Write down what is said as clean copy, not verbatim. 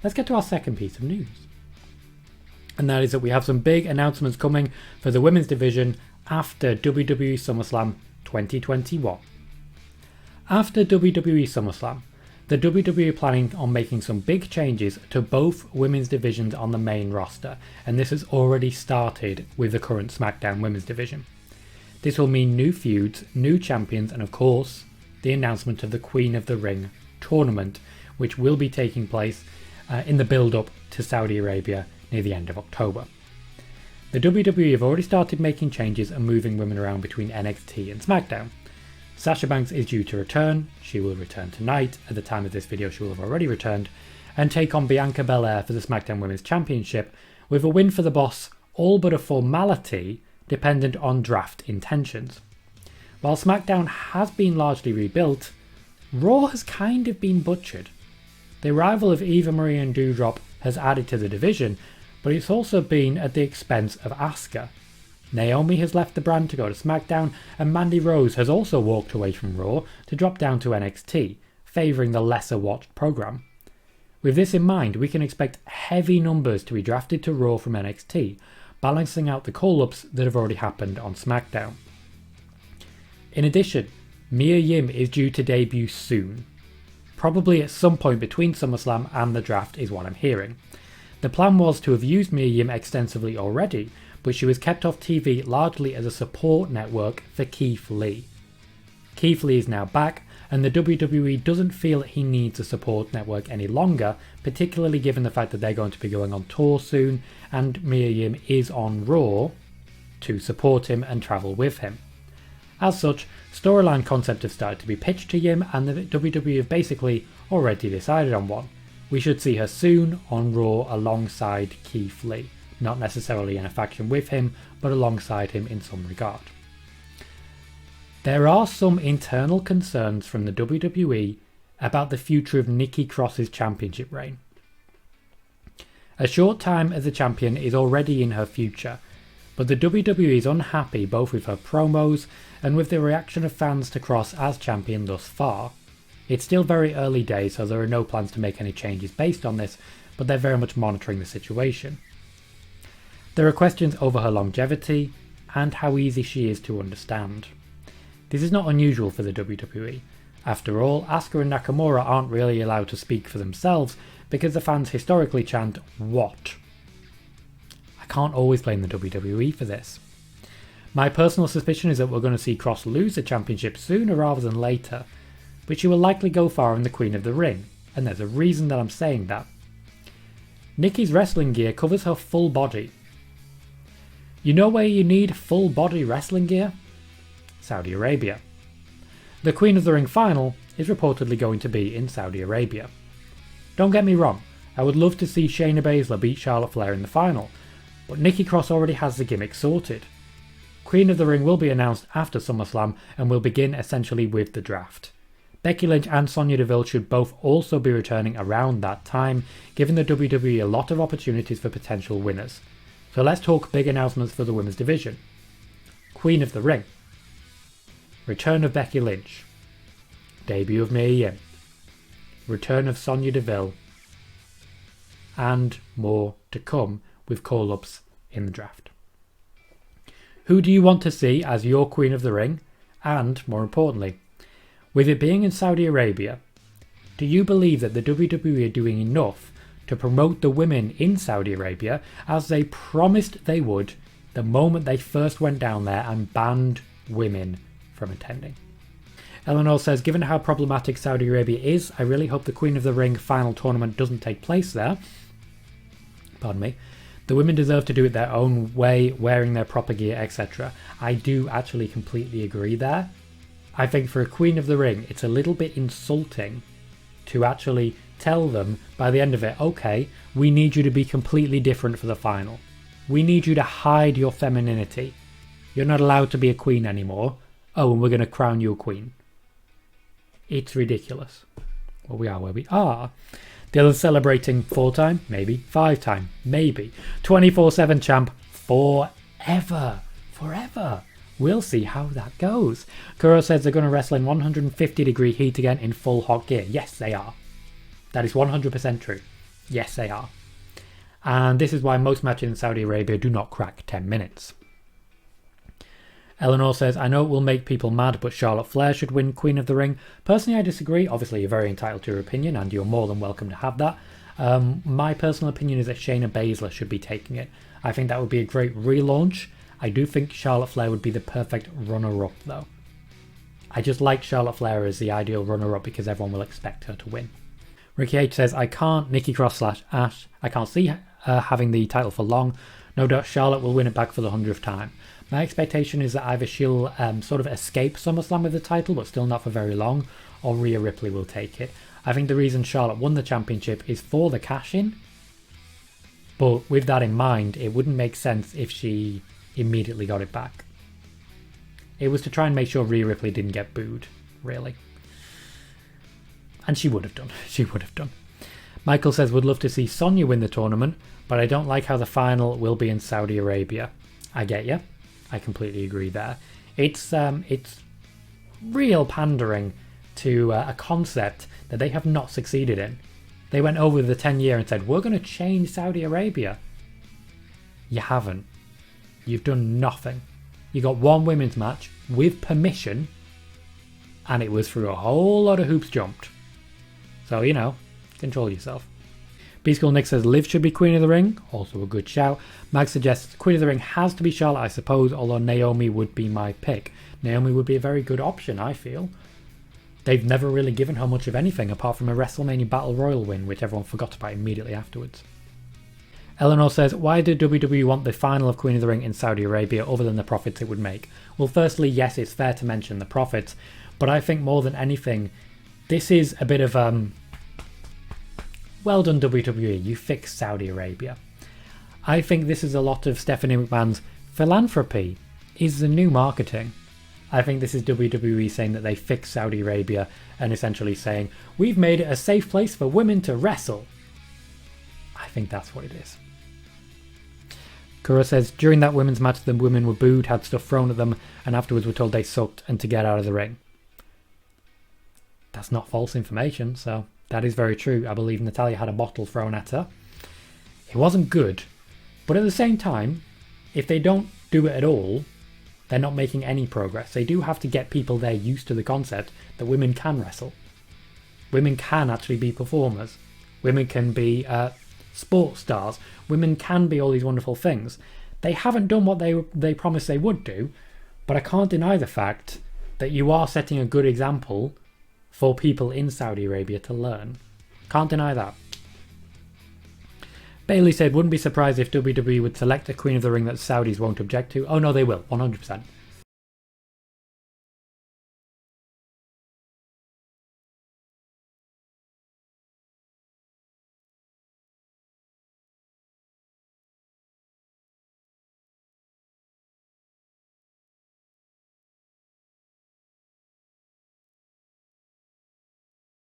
let's get to our second piece of news. And that is that we have some big announcements coming for the women's division after WWE Summerslam 2021. After WWE Summerslam, the WWE are planning on making some big changes to both women's divisions on the main roster, and this has already started with the current SmackDown women's division. This will mean new feuds, new champions, and of course, the announcement of the Queen of the Ring tournament, which will be taking place in the build-up to Saudi Arabia near the end of October. The WWE have already started making changes and moving women around between NXT and SmackDown. Sasha Banks is due to return. She will return tonight. At the time of this video, she will have already returned, and take on Bianca Belair for the SmackDown Women's Championship, with a win for the boss all but a formality dependent on draft intentions. While SmackDown has been largely rebuilt, Raw has kind of been butchered. The arrival of Eva Marie and Doudrop has added to the division, but it's also been at the expense of Asuka. Naomi has left the brand to go to SmackDown, and Mandy Rose has also walked away from Raw to drop down to NXT, favouring the lesser watched programme. With this in mind, we can expect heavy numbers to be drafted to Raw from NXT, balancing out the call-ups that have already happened on SmackDown. In addition, Mia Yim is due to debut soon. Probably at some point between SummerSlam and the draft is what I'm hearing. The plan was to have used Mia Yim extensively already, but she was kept off TV largely as a support network for Keith Lee. Keith Lee is now back, and the WWE doesn't feel that he needs a support network any longer, particularly given the fact that they're going to be going on tour soon, and Mia Yim is on Raw to support him and travel with him. As such, storyline concepts have started to be pitched to Yim, and the WWE have basically already decided on one. We should see her soon on Raw alongside Keith Lee. Not necessarily in a faction with him, but alongside him in some regard. There are some internal concerns from the WWE about the future of Nikki Cross's championship reign. A short time as a champion is already in her future, but the WWE is unhappy both with her promos and with the reaction of fans to Cross as champion thus far. It's still very early days, so there are no plans to make any changes based on this, but they're very much monitoring the situation. There are questions over her longevity and how easy she is to understand. This is not unusual for the WWE. After all, Asuka and Nakamura aren't really allowed to speak for themselves because the fans historically chant, "What?" I can't always blame the WWE for this. My personal suspicion is that we're going to see Cross lose the championship sooner rather than later, but she will likely go far in the Queen of the Ring, and there's a reason that I'm saying that. Nikki's wrestling gear covers her full body. You know where you need full body wrestling gear? Saudi Arabia. The Queen of the Ring final is reportedly going to be in Saudi Arabia. Don't get me wrong, I would love to see Shayna Baszler beat Charlotte Flair in the final, but Nikki Cross already has the gimmick sorted. Queen of the Ring will be announced after SummerSlam and will begin essentially with the draft. Becky Lynch and Sonya Deville should both also be returning around that time, giving the WWE a lot of opportunities for potential winners. So let's talk big announcements for the women's division. Queen of the Ring. Return of Becky Lynch. Debut of Mia Yim. Return of Sonya Deville. And more to come with call-ups in the draft. Who do you want to see as your Queen of the Ring? And, more importantly, with it being in Saudi Arabia, do you believe that the WWE are doing enough to promote the women in Saudi Arabia as they promised they would the moment they first went down there and banned women from attending? Eleanor says, given how problematic Saudi Arabia is, I really hope the Queen of the Ring final tournament doesn't take place there. Pardon me. The women deserve to do it their own way, wearing their proper gear, etc. I do actually completely agree there. I think for a Queen of the Ring, it's a little bit insulting to actually tell them by the end of it, okay, we need you to be completely different for the final. We need you to hide your femininity. You're not allowed to be a queen anymore. Oh, and we're going to crown you a queen. It's ridiculous. Well, we are where we are. The others celebrating 4-time, maybe 5-time, maybe 24/7 champ forever. We'll see how that goes. Kuro says they're going to wrestle in 150-degree heat again in full hot gear. Yes, they are. That is 100% true. Yes, they are. And this is why most matches in Saudi Arabia do not crack 10 minutes. Eleanor says, I know it will make people mad, but Charlotte Flair should win Queen of the Ring. Personally, I disagree. Obviously, you're very entitled to your opinion, and you're more than welcome to have that. My personal opinion is that Shayna Baszler should be taking it. I think that would be a great relaunch. I do think Charlotte Flair would be the perfect runner-up, though. I just like Charlotte Flair as the ideal runner-up because everyone will expect her to win. Ricky H says, I can't Nikki Cross / Ash. I can't see her having the title for long. No doubt Charlotte will win it back for the 100th time. My expectation is that either she'll sort of escape SummerSlam with the title, but still not for very long, or Rhea Ripley will take it. I think the reason Charlotte won the championship is for the cash-in, but with that in mind, it wouldn't make sense if she immediately got it back. It was to try and make sure Rhea Ripley didn't get booed, really. And she would have done. She would have done. Michael says, would love to see Sonya win the tournament, but I don't like how the final will be in Saudi Arabia. I get you. I completely agree there. It's real pandering to a concept that they have not succeeded in. They went over the 10-year and said, we're going to change Saudi Arabia. You haven't. You've done nothing. You got one women's match with permission, and it was through a whole lot of hoops jumped. So, you know, control yourself. B-School Nick says Liv should be Queen of the Ring. Also a good shout. Mag suggests Queen of the Ring has to be Charlotte, I suppose, although Naomi would be my pick. Naomi would be a very good option, I feel. They've never really given her much of anything apart from a WrestleMania Battle Royal win, which everyone forgot about immediately afterwards. Eleanor says, why did WWE want the final of Queen of the Ring in Saudi Arabia other than the profits it would make? Well, firstly, yes, it's fair to mention the profits, but I think more than anything, this is a bit of well done WWE, you fixed Saudi Arabia. I think this is a lot of Stephanie McMahon's philanthropy, is the new marketing. I think this is WWE saying that they fixed Saudi Arabia and essentially saying, we've made it a safe place for women to wrestle. I think that's what it is. Kura says, during that women's match, the women were booed, had stuff thrown at them, and afterwards were told they sucked and to get out of the ring. That's not false information, so that is very true. I believe Natalya had a bottle thrown at her. It wasn't good, but at the same time, if they don't do it at all, they're not making any progress. They do have to get people there used to the concept that women can wrestle. Women can actually be performers. Women can be sports stars. Women can be all these wonderful things. They haven't done what they promised they would do, but I can't deny the fact that you are setting a good example for people in Saudi Arabia to learn. Can't deny that. Bailey said, wouldn't be surprised if WWE would select a Queen of the Ring that Saudis won't object to. Oh no, they will, 100%.